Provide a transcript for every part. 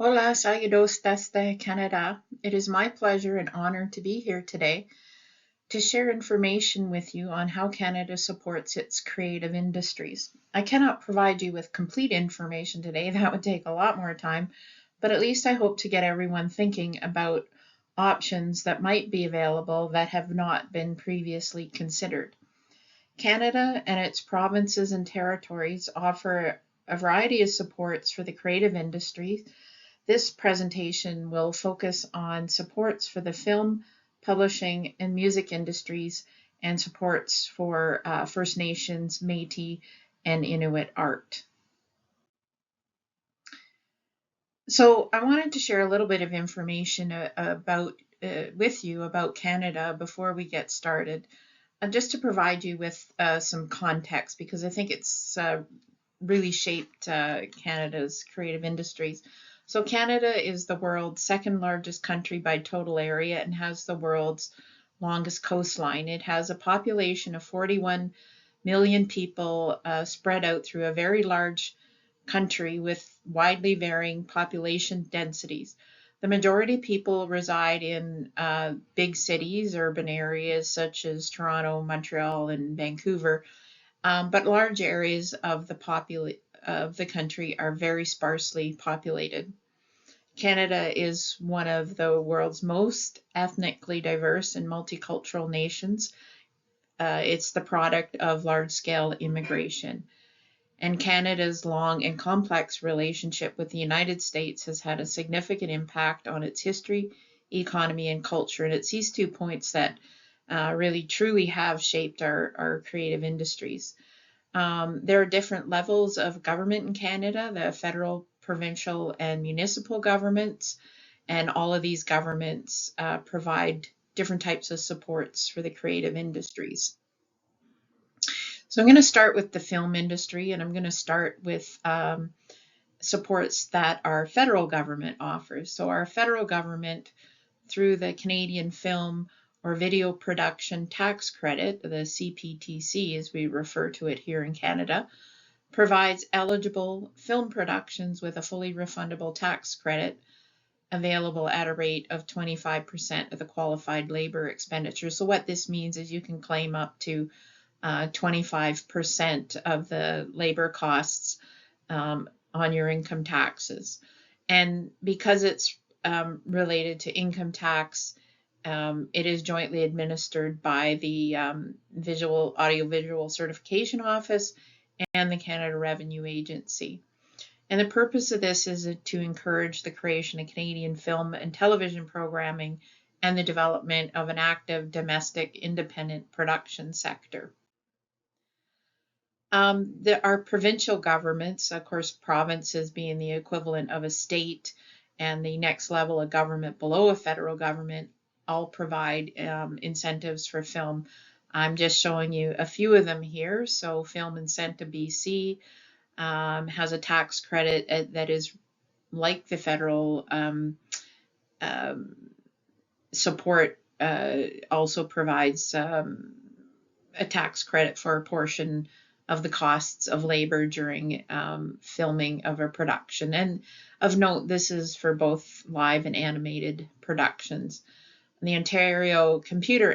Hola, saludos desde Canada. It is my pleasure and honor to be here today to share information with you on how Canada supports its creative industries. I cannot provide you with complete information today, that would take a lot more time, but at least I hope to get everyone thinking about options that might be available that have not been previously considered. Canada and its provinces and territories offer a variety of supports for the creative industry. This presentation will focus on supports for the film, publishing, and music industries and supports for First Nations, Métis, and Inuit art. So I wanted to share a little bit of information with you about Canada before we get started, just to provide you with some context, because I think it's really shaped Canada's creative industries. So Canada is the world's second largest country by total area and has the world's longest coastline. It has a population of 41 million people spread out through a very large country with widely varying population densities. The majority of people reside in big cities, urban areas such as Toronto, Montreal, and Vancouver, but large areas of the country are very sparsely populated. Canada is one of the world's most ethnically diverse and multicultural nations. It's the product of large-scale immigration. And Canada's long and complex relationship with the United States has had a significant impact on its history, economy, and culture. And it's these 2 points that really truly have shaped our creative industries. There are different levels of government in Canada, the federal, provincial, and municipal governments, and all of these governments provide different types of supports for the creative industries. So I'm going to start with the film industry, and I'm going to start with supports that our federal government offers. So our federal government, through the Canadian Film or Video Production Tax Credit, the CPTC as we refer to it here in Canada, provides eligible film productions with a fully refundable tax credit available at a rate of 25% of the qualified labor expenditure. So what this means is you can claim up to 25% of the labor costs on your income taxes. And because it's related to income tax, it is jointly administered by the Audiovisual Certification Office and the Canada Revenue Agency. And the purpose of this is to encourage the creation of Canadian film and television programming and the development of an active domestic independent production sector. Our provincial governments, of course, provinces being the equivalent of a state, and the next level of government below a federal government, all provide incentives for film. I'm just showing you a few of them here. So Film Incentive BC has a tax credit that is like the federal support, also provides a tax credit for a portion of the costs of labor during filming of a production. And of note, this is for both live and animated productions. The Ontario Computer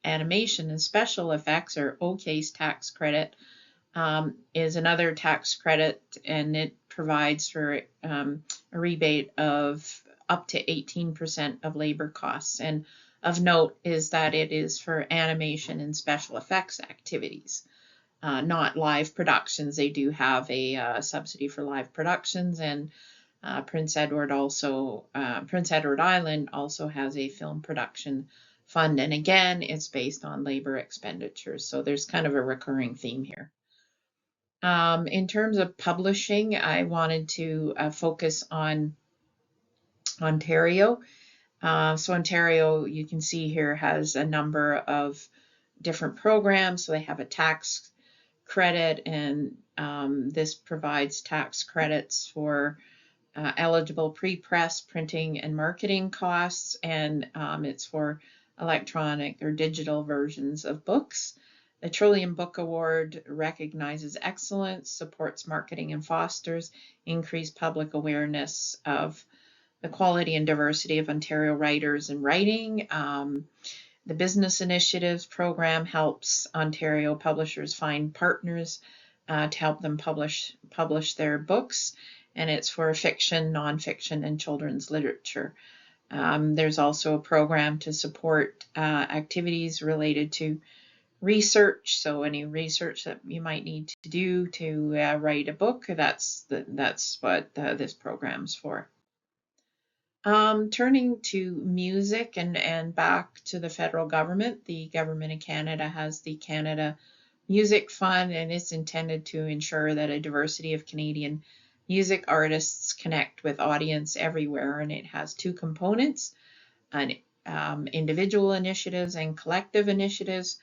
Animation and Special Effects, or OCASE tax credit, is another tax credit, and it provides for a rebate of up to 18% of labor costs. And of note is that it is for animation and special effects activities, not live productions. They do have a subsidy for live productions, and Prince Edward Island also has a film production fund, and again, it's based on labor expenditures. So there's kind of a recurring theme here. In terms of publishing, I wanted to focus on Ontario. So Ontario, you can see here, has a number of different programs. So they have a tax credit, and this provides tax credits for eligible pre-press, printing, and marketing costs, and it's for electronic or digital versions of books. The Trillium Book Award recognizes excellence, supports marketing, and fosters increased public awareness of the quality and diversity of Ontario writers in writing. The Business Initiatives program helps Ontario publishers find partners to help them publish their books, and it's for fiction, nonfiction, and children's literature. There's also a program to support activities related to research, so any research that you might need to do to write a book, that's what this program's for. Turning to music and back to the federal government, the Government of Canada has the Canada Music Fund, and it's intended to ensure that a diversity of Canadian music artists connect with audience everywhere, and it has two components, individual initiatives and collective initiatives,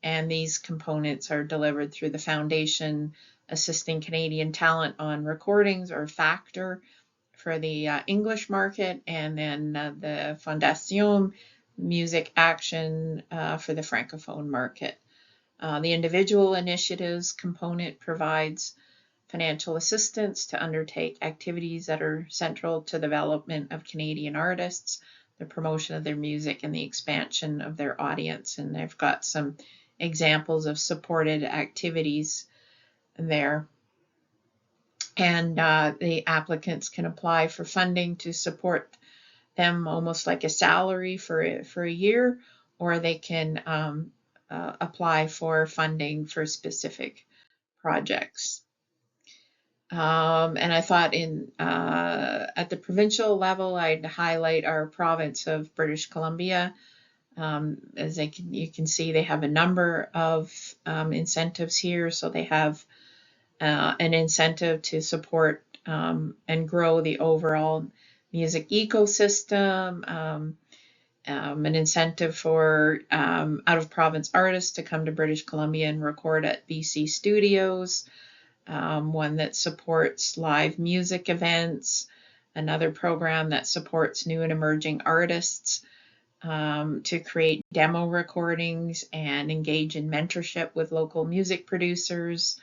and these components are delivered through the Foundation Assisting Canadian Talent on Recordings, or FACTOR, for the English market, and then the Fondation Music Action for the Francophone market. The individual initiatives component provides financial assistance to undertake activities that are central to the development of Canadian artists, the promotion of their music, and the expansion of their audience. And I've got some examples of supported activities there. And the applicants can apply for funding to support them almost like a salary for a year, or they can apply for funding for specific projects. And I thought at the provincial level, I'd highlight our province of British Columbia. As you can see, they have a number of incentives here. So they have an incentive to support and grow the overall music ecosystem, an incentive for out-of-province artists to come to British Columbia and record at BC studios, one that supports live music events, another program that supports new and emerging artists to create demo recordings and engage in mentorship with local music producers.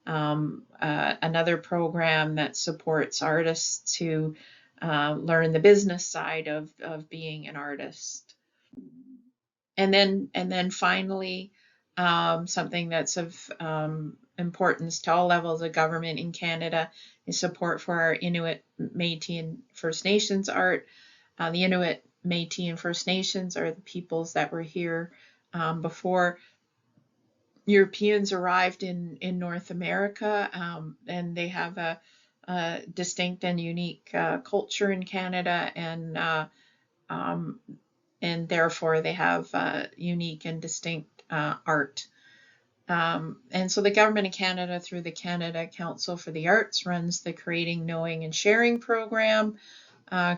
Another program that supports artists to learn the business side of being an artist. And then finally, something that's of importance to all levels of government in Canada is support for our Inuit, Métis, and First Nations art. The Inuit, Métis, and First Nations are the peoples that were here before Europeans arrived in North America, and they have a distinct and unique culture in Canada, and therefore they have unique and distinct art. And so the Government of Canada, through the Canada Council for the Arts, runs the Creating, Knowing, and Sharing program.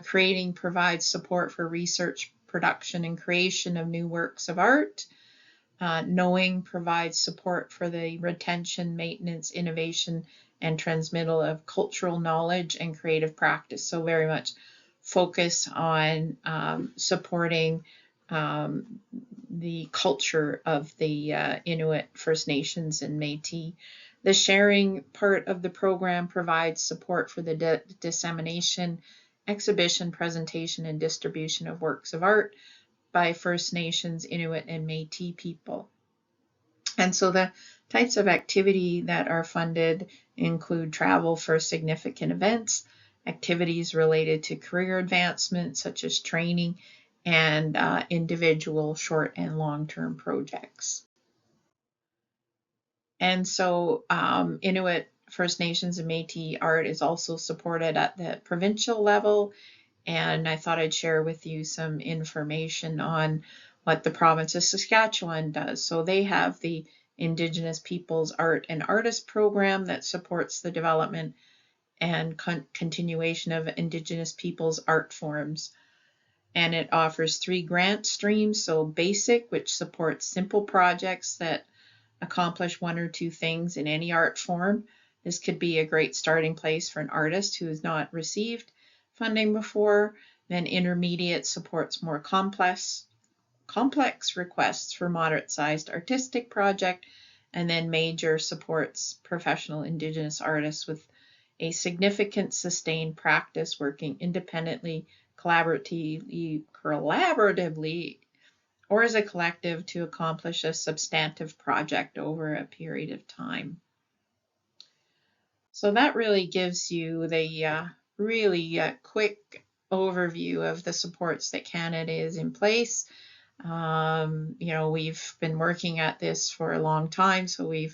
Creating provides support for research, production, and creation of new works of art. Knowing provides support for the retention, maintenance, innovation, and transmittal of cultural knowledge and creative practice. So very much focus on supporting the culture of the Inuit, First Nations, and Métis. The sharing part of the program provides support for the dissemination, exhibition, presentation, and distribution of works of art by First Nations, Inuit, and Métis people. And so the types of activity that are funded include travel for significant events, activities related to career advancement, such as training, and individual short and long-term projects. And so Inuit, First Nations, and Métis art is also supported at the provincial level. And I thought I'd share with you some information on what the province of Saskatchewan does. So they have the Indigenous Peoples Art and Artist program that supports the development and continuation of Indigenous peoples art forms. And it offers 3 grant streams. So basic, which supports simple projects that accomplish 1 or 2 things in any art form. This could be a great starting place for an artist who has not received funding before. Then intermediate supports more complex complex requests for moderate-sized artistic project, and then major supports professional Indigenous artists with a significant sustained practice working independently, collaboratively, or as a collective to accomplish a substantive project over a period of time. So that really gives you the really quick overview of the supports that Canada is in place. We've been working at this for a long time, so we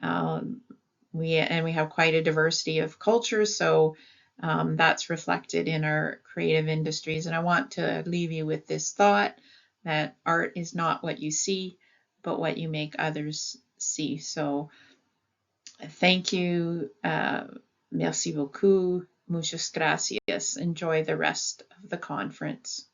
have quite a diversity of cultures, so that's reflected in our creative industries. And I want to leave you with this thought that art is not what you see, but what you make others see. So thank you. Merci beaucoup. Muchas gracias. Enjoy the rest of the conference.